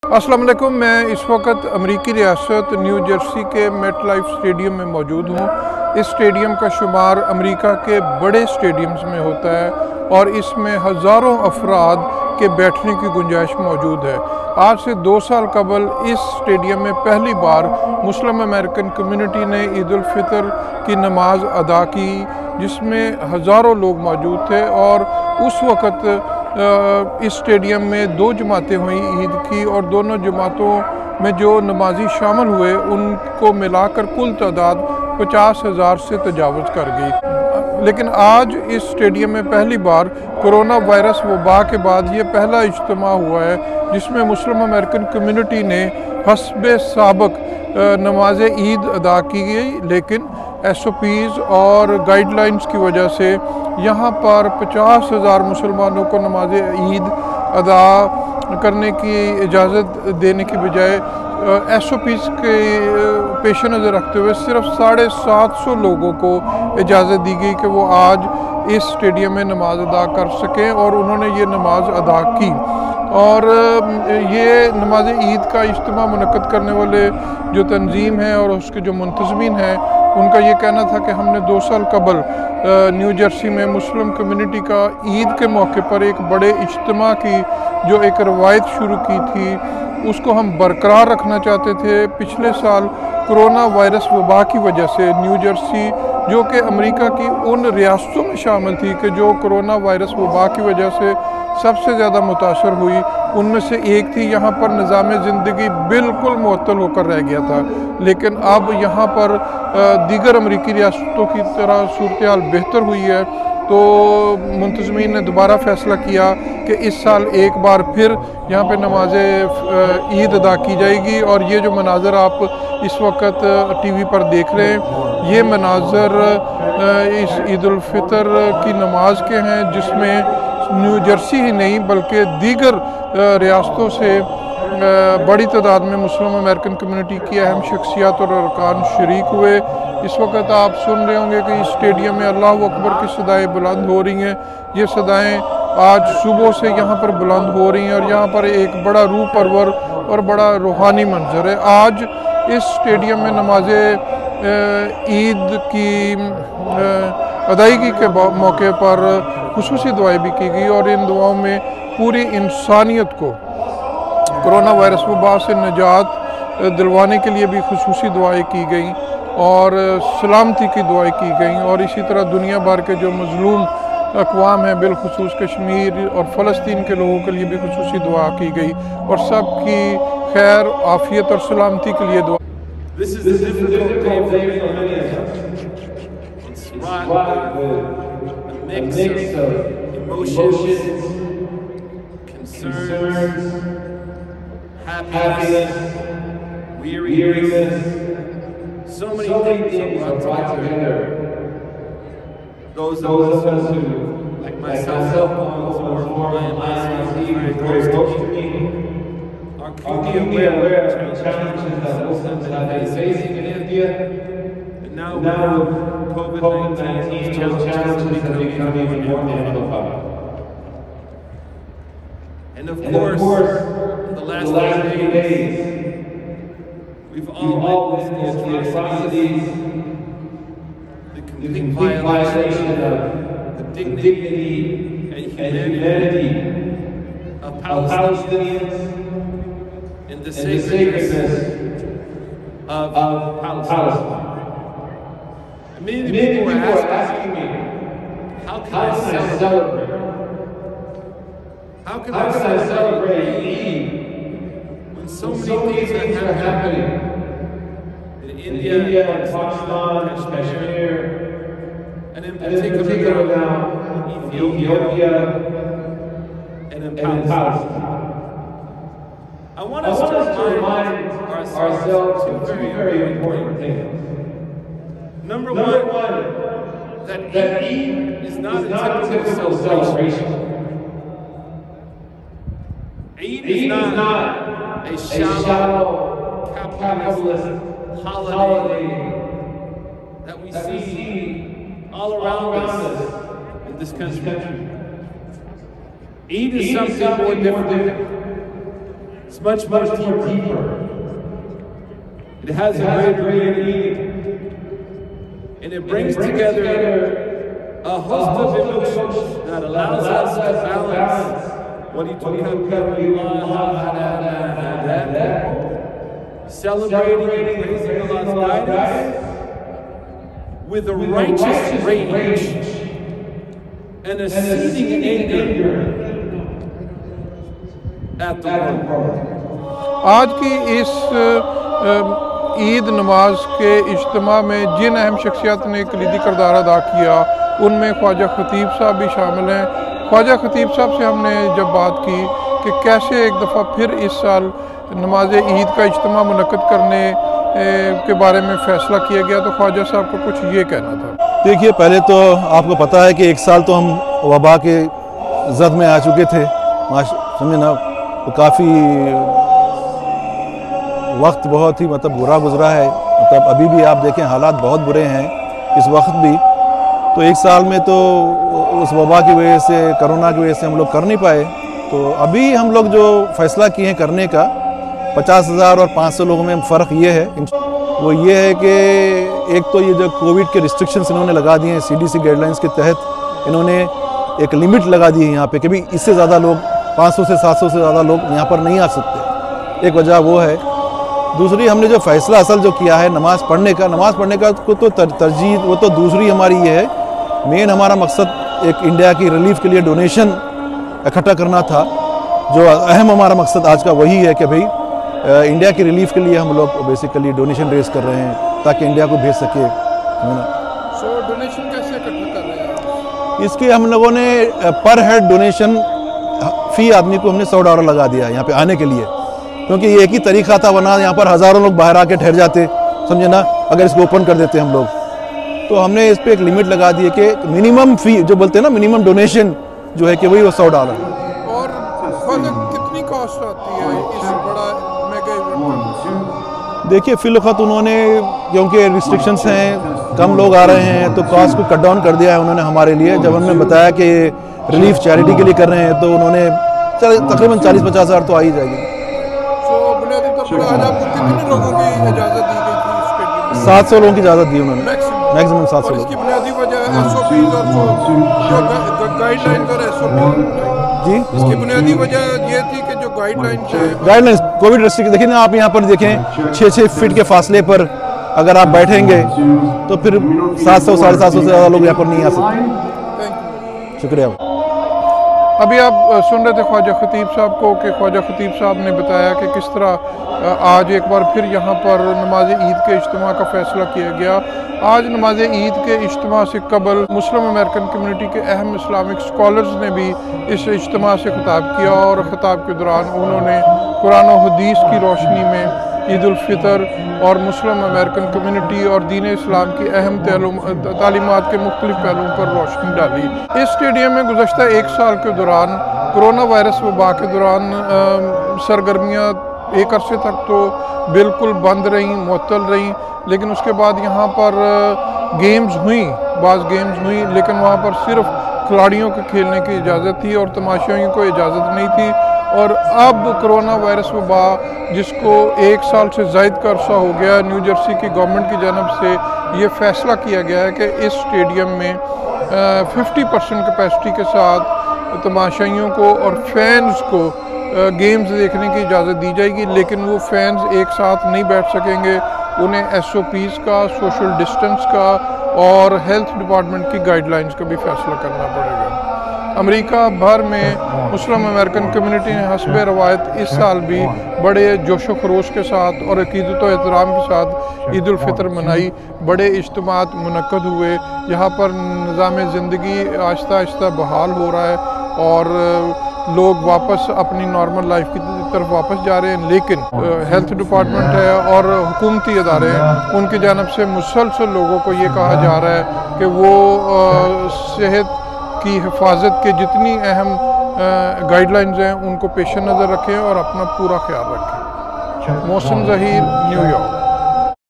अस्सलाम वालेकुम। मैं इस वक्त अमरीकी रियासत न्यू जर्सी के मेट लाइफ स्टेडियम में मौजूद हूँ। इस स्टेडियम का शुमार अमेरिका के बड़े स्टेडियम्स में होता है और इसमें हज़ारों अफराद के बैठने की गुंजाइश मौजूद है। आज से 2 साल कबल इस स्टेडियम में पहली बार मुस्लिम अमेरिकन कम्युनिटी ने ईद उल फितर की नमाज अदा की, जिसमें हज़ारों लोग मौजूद थे। और उस वक़्त इस स्टेडियम में 2 जमातें हुई ईद की, और दोनों जमातों में जो नमाजी शामिल हुए उनको मिलाकर कुल तादाद 50,000 से तजावज़ कर गई। लेकिन आज इस स्टेडियम में पहली बार कोरोना वायरस वबा के बाद ये पहला इज्तिमा हुआ है जिसमें मुस्लिम अमेरिकन कम्युनिटी ने हस्बे साबक नमाज ईद अदा की गई, लेकिन SOPs और गाइडलाइंस की वजह से यहाँ पर 50,000 मुसलमानों को नमाज ईद अदा करने की इजाज़त देने की बजाय SOPs के पेश नज़र रखते हुए सिर्फ 750 लोगों को इजाज़त दी गई कि वो आज इस स्टेडियम में नमाज अदा कर सकें, और उन्होंने ये नमाज अदा की। और ये नमाज ईद का इज्तिमा मुनक़्क़द करने वाले जो तंजीम है और उसके जो मुंतज़मीन हैं, उनका ये कहना था कि हमने 2 साल कबल न्यू जर्सी में मुस्लिम कम्युनिटी का ईद के मौके पर एक बड़े इज्तिमा की जो एक रवायत शुरू की थी उसको हम बरकरार रखना चाहते थे। पिछले साल कोरोना वायरस वबा की वजह से न्यू जर्सी, जो कि अमेरिका की उन रियासतों में शामिल थी कि जो कोरोना वायरस वबा की वजह से सबसे ज़्यादा मुतासर हुई, उनमें से एक थी। यहाँ पर निज़ाम ज़िंदगी बिल्कुल मुअत्तल होकर रह गया था। लेकिन अब यहाँ पर दीगर अमेरिकी रियासतों की तरह सूरत हाल बेहतर हुई है, तो मुंतज़मीन ने दोबारा फ़ैसला किया कि इस साल एक बार फिर यहाँ पे नमाज ईद अदा की जाएगी। और ये जो मनाज़र आप इस वक्त TV पर देख रहे हैं, ये मनाज़र इस ईद उल फितर की नमाज के हैं, जिसमें न्यू जर्सी ही नहीं बल्कि दीगर रियासतों से बड़ी तादाद में मुस्लिम अमेरिकन कम्युनिटी की अहम शख्सियत और अरकान शरीक हुए। इस वक्त आप सुन रहे होंगे कि इस स्टेडियम में अल्लाह अकबर की सदाएँ बुलंद हो रही हैं। ये सदाएँ आज सुबह से यहाँ पर बुलंद हो रही हैं और यहाँ पर एक बड़ा रूह परवर और बड़ा रूहानी मंजर है। आज इस स्टेडियम में नमाज ईद की अदायगी के मौके पर खुसूसी दुआएं भी की गई, और इन दुआओं में पूरी इंसानियत को कोरोना वायरस वबा से निजात दिलवाने के लिए भी खुसूसी दुआएं की गई और सलामती की दुआएं की गई। और इसी तरह दुनिया भर के जो मजलूम अक़वाम हैं, बिलखुसूस कश्मीर और फ़लस्तीन के लोगों के लिए भी खुसूसी दुआ की गई, और सब की खैर आफ़ियत और सलामती के लिए दुआ। This is a difficult day for many of us. It's fraught with a mix of emotions, concerns, happiness, weariness. So many things are brought together. Those of us who, like myself, going through very close to me, are keenly aware of the challenges that Muslims have been facing in India. And now with COVID-19, those challenges have become even more difficult. And of course, in the last few days, we've all witnessed the atrocities, the complete violation of the dignity and humanity of Palestinians, and the sacredness of Palestine. Many people are asking me, how can I celebrate? How can I celebrate Eid when so many things are happening in India, Pakistan, Kashmir, and in particular now in Ethiopia and in Palestine? I want us to remind ourselves of two very important things. Number one, that Eid is not a typical celebration. Eid is not a shallow capitalist holiday that we see all around us in this country. Eid is something more different. It's much more deeper. It has a great meaning. And it brings together a host of emotions that allows us to balance celebrating and praising Allah's guidance with a righteous rage and a seething anger at the world. आज की इस ईद नमाज के इज्तिमा में जिन अहम शख्सियत ने कलीदी किरदार अदा किया उनमें ख्वाजा खतीब साहब भी शामिल हैं। ख्वाजा खतीब साहब से हमने जब बात की कि कैसे एक दफ़ा फिर इस साल नमाज ईद का इज्तिमा मुनक़्क़द करने के बारे में फ़ैसला किया गया, तो ख्वाजा साहब को कुछ ये कहना था। देखिए, पहले तो आपको पता है कि एक साल तो हम वबा के जद में आ चुके थे, समझे ना, तो काफ़ी वक्त बहुत ही बुरा गुजरा है। अभी भी आप देखें हालात बहुत बुरे हैं इस वक्त भी। तो एक साल में तो उस वबा की वजह से, कोरोना की वजह से हम लोग कर नहीं पाए। तो अभी हम लोग जो फ़ैसला किए हैं करने का, 50,000 और 500 लोगों में फ़र्क ये है, वो ये है कि एक तो ये जो कोविड के रिस्ट्रिक्शंस इन्होंने लगा दिए हैं, CDC गाइडलाइंस के तहत इन्होंने एक लिमिट लगा दी है यहाँ पे कि भाई इससे ज़्यादा लोग, 500 से 700 से ज़्यादा लोग यहाँ पर नहीं आ सकते। एक वजह वो है। दूसरी, हमने जो फ़ैसला असल जो किया है नमाज़ पढ़ने का को तो तरजीह, वो तो दूसरी हमारी ये है। मेन हमारा मकसद एक इंडिया की रिलीफ के लिए डोनेशन इकट्ठा करना था। जो अहम हमारा मकसद आज का वही है कि भाई इंडिया की रिलीफ के लिए हम लोग बेसिकली डोनेशन रेज कर रहे हैं ताकि इंडिया को भेज सके। डोनेशन कैसे इकट्ठा कर रहे हैं? इसके हम लोगों ने पर हेड डोनेशन फ़ी आदमी को हमने $100 लगा दिया यहाँ पे आने के लिए, क्योंकि ये एक ही तरीका था, वरना यहाँ पर हज़ारों लोग बाहर आके ठहर जाते, समझे ना, अगर इसको ओपन कर देते हम लोग। तो हमने इस पर एक लिमिट लगा दी है कि मिनिमम फ़ी जो बोलते हैं ना, मिनिमम डोनेशन जो है कि वही वो $100। और कितनी कॉस्ट आती है इस बड़ा मेगा इवेंट? देखिए, फ़िलवक़्त उन्होंने, क्योंकि रिस्ट्रिक्शंस हैं, कम लोग आ रहे हैं, तो कॉस्ट को कट डाउन कर दिया है उन्होंने हमारे लिए। जब हमने बताया कि रिलीफ चैरिटी के लिए कर रहे हैं, तो उन्होंने तकरीबन 40-50 हज़ार तो आ ही जाएगी। बुनियादी तौर पर आज आपको कितने लोगों की इजाज़त दी गई थी स्टेडियम में? 700 लोगों की इजाज़त दी उन्होंने, मैक्सिमम 700 लोग। इसकी बुनियादी वजह SOPs और गाइडलाइंस और SOP जी, इसकी बुनियादी वजह ये थी कि जो गाइडलाइंस है, गाइडलाइंस कोविड रेस्ट्रिक्शन, देखिए ना आप यहाँ पर देखें 6-6 फीट के फासले पर अगर आप बैठेंगे तो फिर 700-750 से ज़्यादा लोग यहाँ पर नहीं आ सकते। शुक्रिया। अभी आप सुन रहे थे ख्वाजा खतीब साहब को कि ख्वाजा खतीब साहब ने बताया कि किस तरह आज एक बार फिर यहाँ पर नमाज ईद के इज्तिमा का फ़ैसला किया गया। आज नमाज ईद के इज्तिमा से कबल मुस्लिम अमेरिकन कम्युनिटी के अहम इस्लामिक स्कॉलर्स ने भी इस इज्तिमा से खिताब किया और ख़िताब के दौरान उन्होंने कुरान और हदीस की रोशनी में ईद उल फितर और मुस्लिम अमेरिकन कम्युनिटी और दीन इस्लाम की अहम तालीमात के मुख्तलिफ पहलुओं पर रोशनी डाली। इस स्टेडियम में गुज़श्ता 1 साल के दौरान कोरोना वायरस वबा के दौरान सरगर्मियाँ एक अरसे तक तो बिल्कुल बंद रहीं, मुअत्तल रहीं, लेकिन उसके बाद यहाँ पर गेम्स हुई, बाज़ गेम्स हुई, लेकिन वहाँ पर सिर्फ खिलाड़ियों के खेलने की इजाज़त थी और तमाशाइयों को इजाज़त नहीं थी। और अब कोरोना वायरस वबा, जिसको 1 साल से ज़ायद का अरसा हो गया, न्यू जर्सी की गवर्नमेंट की जानब से ये फ़ैसला किया गया है कि इस स्टेडियम में 50% कैपेसिटी के साथ तमाशाइयों को और फैंस को गेम्स देखने की इजाज़त दी जाएगी, लेकिन वो फैंस एक साथ नहीं बैठ सकेंगे। उन्हें SOPs का, सोशल डिस्टेंस का और हेल्थ डिपार्टमेंट की गाइडलाइंस का भी फ़ैसला करना पड़ेगा। अमेरिका भर में मुस्लिम अमेरिकन कम्युनिटी ने हस्ब रवायत इस साल भी बड़े जोशो खरोश के साथ और अक़ीदत व एहतराम के साथ ईद उल फितर मनाई। बड़े इज्तिमात मुनक्कद हुए। यहाँ पर निज़ाम ज़िंदगी आहिस्ता आहिस्ता बहाल हो रहा है और लोग वापस अपनी नॉर्मल लाइफ की तरफ वापस जा रहे हैं, लेकिन हेल्थ डिपार्टमेंट है और हुकूमती इदारे हैं, उनकी जानब से मुसलसल लोगों को ये कहा जा रहा है कि वो सेहत की हिफाजत के जितनी अहम गाइडलाइंस हैं उनको पेश नज़र रखें और अपना पूरा ख्याल रखें। मोहसिन ज़हीर, न्यूयॉर्क।